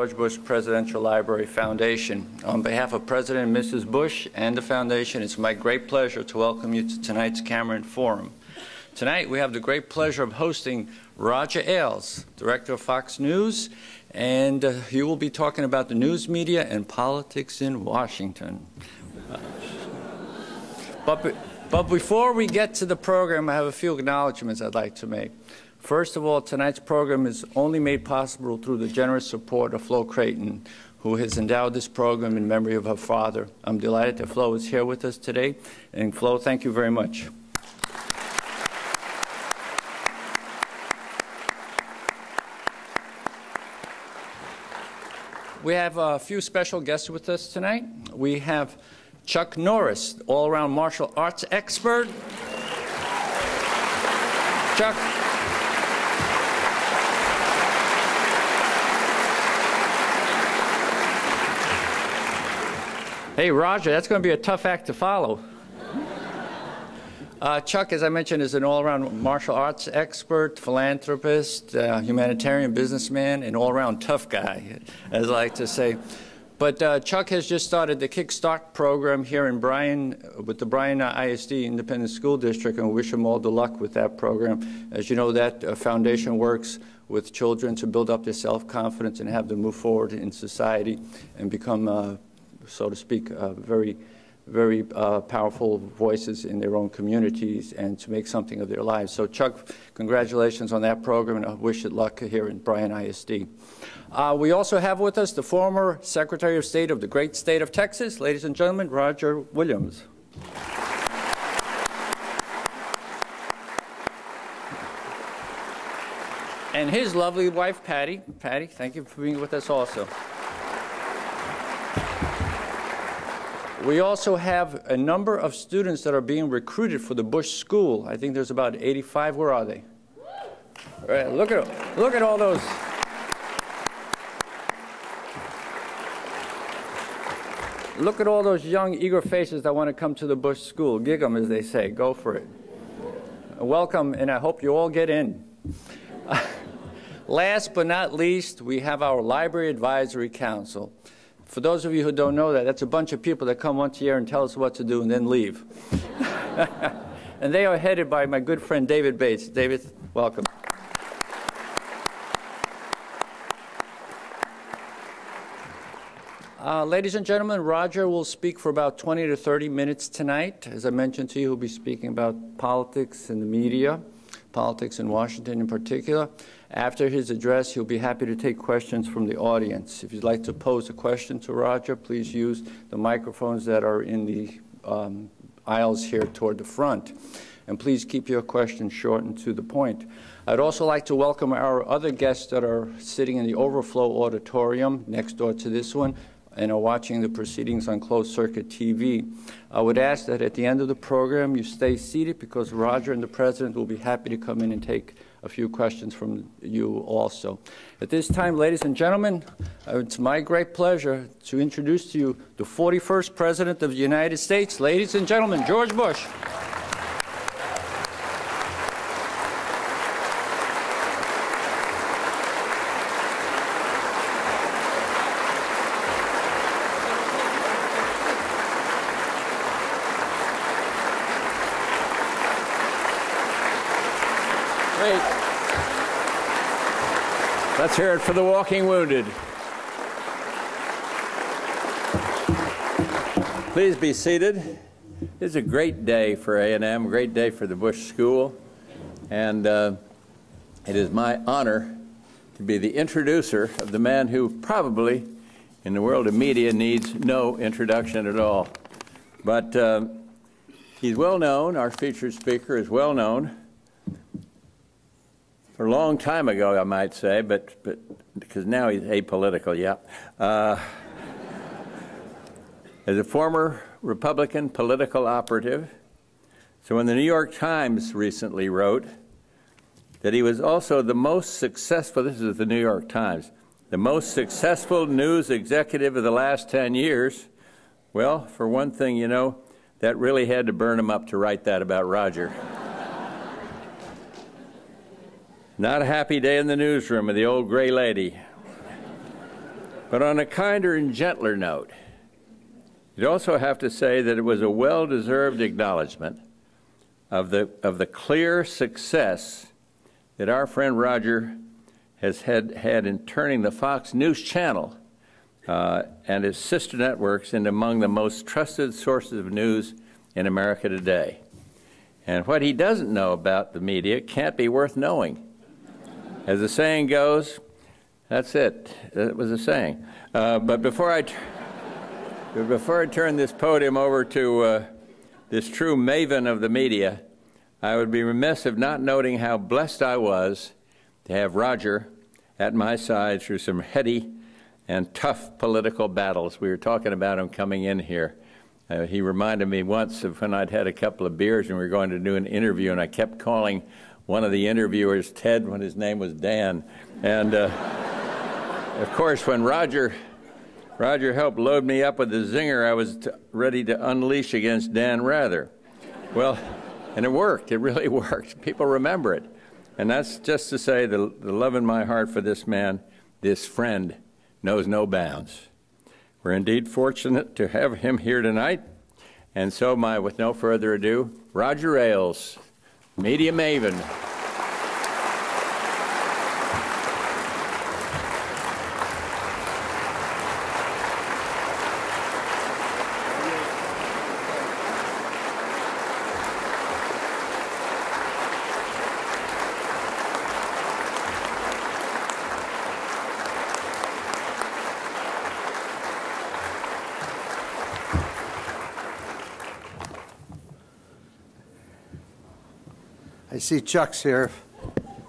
George Bush Presidential Library Foundation. On behalf of President and Mrs. Bush and the Foundation, it's my great pleasure to welcome you to tonight's Cameron Forum. Tonight we have the great pleasure of hosting Roger Ailes, Director of Fox News, and he will be talking about the news media and politics in Washington. But before we get to the program, I have a few acknowledgments I'd like to make. First of all, tonight's program is only made possible through the generous support of Flo Creighton, who has endowed this program in memory of her father. I'm delighted that Flo is here with us today. And Flo, thank you very much. We have a few special guests with us tonight. We have Chuck Norris, all-around martial arts expert. Chuck. Hey, Roger, that's going to be a tough act to follow. Chuck, as I mentioned, is an all-around martial arts expert, philanthropist, humanitarian businessman, and all-around tough guy, as I like to say. But Chuck has just started the Kickstart program here in Bryan with the Bryan ISD Independent School District, and we wish him all the luck with that program. As you know, that foundation works with children to build up their self-confidence and have them move forward in society and become so to speak, very powerful voices in their own communities and to make something of their lives. So Chuck, congratulations on that program, and I wish it luck here in Bryan ISD. We also have with us the former Secretary of State of the great state of Texas, ladies and gentlemen, Roger Williams. And his lovely wife, Patty. Patty, thank you for being with us also. We also have a number of students that are being recruited for the Bush School. I think there's about 85. Where are they? All right, look at all those. Look at all those young, eager faces that want to come to the Bush School. Gig 'em, as they say. Go for it. Welcome, and I hope you all get in. Last but not least, we have our Library Advisory Council. For those of you who don't know that, that's a bunch of people that come once a year and tell us what to do and then leave. And they are headed by my good friend David Bates. David, welcome. Ladies and gentlemen, Roger will speak for about 20 to 30 minutes tonight. As I mentioned to you, he'll be speaking about politics and the media, politics in Washington in particular. After his address, he'll be happy to take questions from the audience. If you'd like to pose a question to Roger, please use the microphones that are in the aisles here toward the front. And please keep your questions short and to the point. I'd also like to welcome our other guests that are sitting in the overflow auditorium next door to this one and are watching the proceedings on closed-circuit TV. I would ask that at the end of the program you stay seated because Roger and the President will be happy to come in and take a few questions from you also. At this time, ladies and gentlemen, it's my great pleasure to introduce to you the 41st President of the United States. Ladies and gentlemen, George Bush. Let's hear it for the walking wounded. Please be seated. This is a great day for A&M, a great day for the Bush School, and it is my honor to be the introducer of the man who probably, in the world of media, needs no introduction at all. But he's well known. Our featured speaker is well known. For a long time ago, I might say, but because now he's apolitical, yeah. As a former Republican political operative, so when the New York Times recently wrote that he was also the most successful, this is the New York Times, the most successful news executive of the last 10 years, well, for one thing, you know, that really had to burn him up to write that about Roger. Not a happy day in the newsroom of the old gray lady. But on a kinder and gentler note, you'd also have to say that it was a well-deserved acknowledgement of the clear success that our friend Roger has had in turning the Fox News Channel and its sister networks into among the most trusted sources of news in America today. And what he doesn't know about the media can't be worth knowing. As the saying goes, that's it. That was a saying. But before I turn this podium over to this true maven of the media, I would be remiss if not noting how blessed I was to have Roger at my side through some heady and tough political battles. We were talking about him coming in here. He reminded me once of when I'd had a couple of beers and we were going to do an interview, and I kept calling one of the interviewers Ted when his name was Dan. And of course, when Roger helped load me up with the zinger, I was ready to unleash against Dan Rather. Well, and it worked. It really worked. People remember it. And that's just to say the love in my heart for this man, this friend, knows no bounds. We're indeed fortunate to have him here tonight. And so, with no further ado, Roger Ailes, media maven. I see Chuck's here.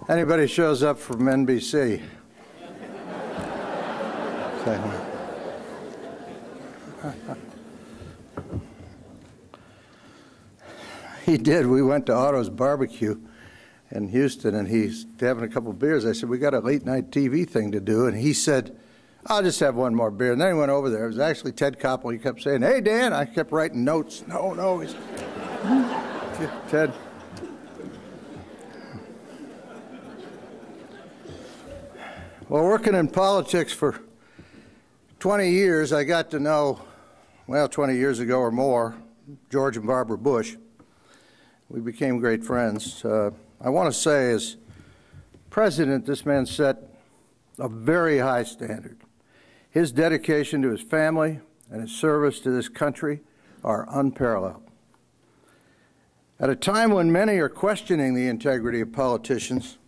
If anybody shows up from NBC. He did. We went to Otto's Barbecue in Houston, and he's having a couple of beers. I said, we got a late-night TV thing to do. And he said, I'll just have one more beer. And then he went over there. It was actually Ted Koppel. He kept saying, hey, Dan. I kept writing notes. No. He's Ted. Well, working in politics for 20 years, I got to know, 20 years ago or more, George and Barbara Bush. We became great friends. I want to say, as president, this man set a very high standard. His dedication to his family and his service to this country are unparalleled. At a time when many are questioning the integrity of politicians,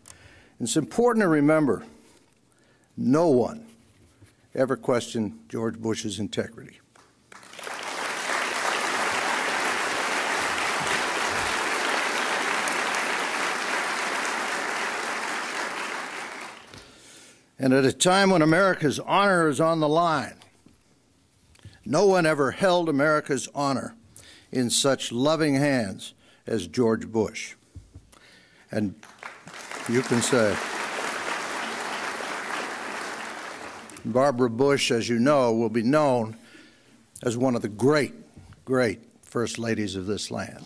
it's important to remember no one ever questioned George Bush's integrity. And at a time when America's honor is on the line, no one ever held America's honor in such loving hands as George Bush. And you can say, Barbara Bush, as you know, will be known as one of the great, great first ladies of this land.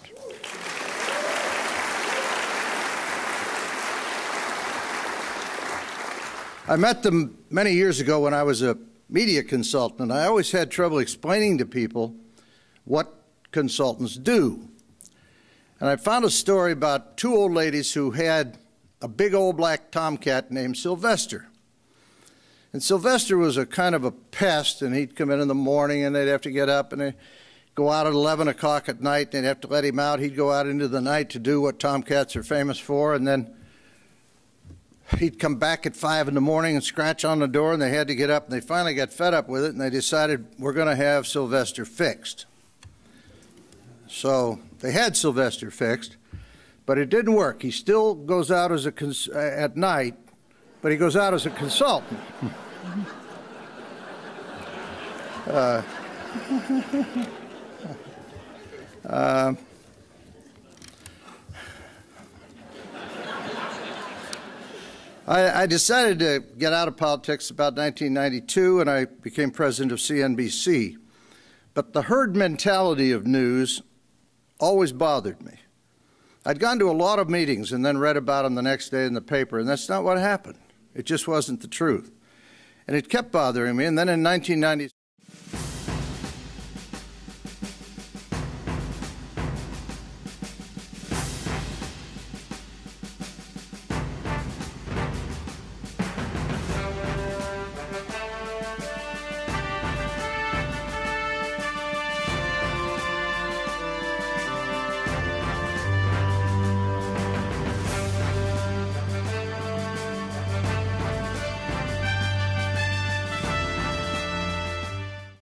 I met them many years ago when I was a media consultant. I always had trouble explaining to people what consultants do. And I found a story about two old ladies who had a big old black tomcat named Sylvester. And Sylvester was a kind of a pest, and he'd come in the morning, and they'd have to get up, and they'd go out at 11 o'clock at night, and they'd have to let him out. He'd go out into the night to do what tomcats are famous for, and then he'd come back at 5 in the morning and scratch on the door, and they had to get up, and they finally got fed up with it, and they decided, we're going to have Sylvester fixed. So they had Sylvester fixed, but it didn't work. He still goes out as at night, but he goes out as a consultant. I decided to get out of politics about 1992, and I became president of CNBC. But the herd mentality of news always bothered me. I'd gone to a lot of meetings and then read about them the next day in the paper, and that's not what happened. It just wasn't the truth. And it kept bothering me. And then in 1990,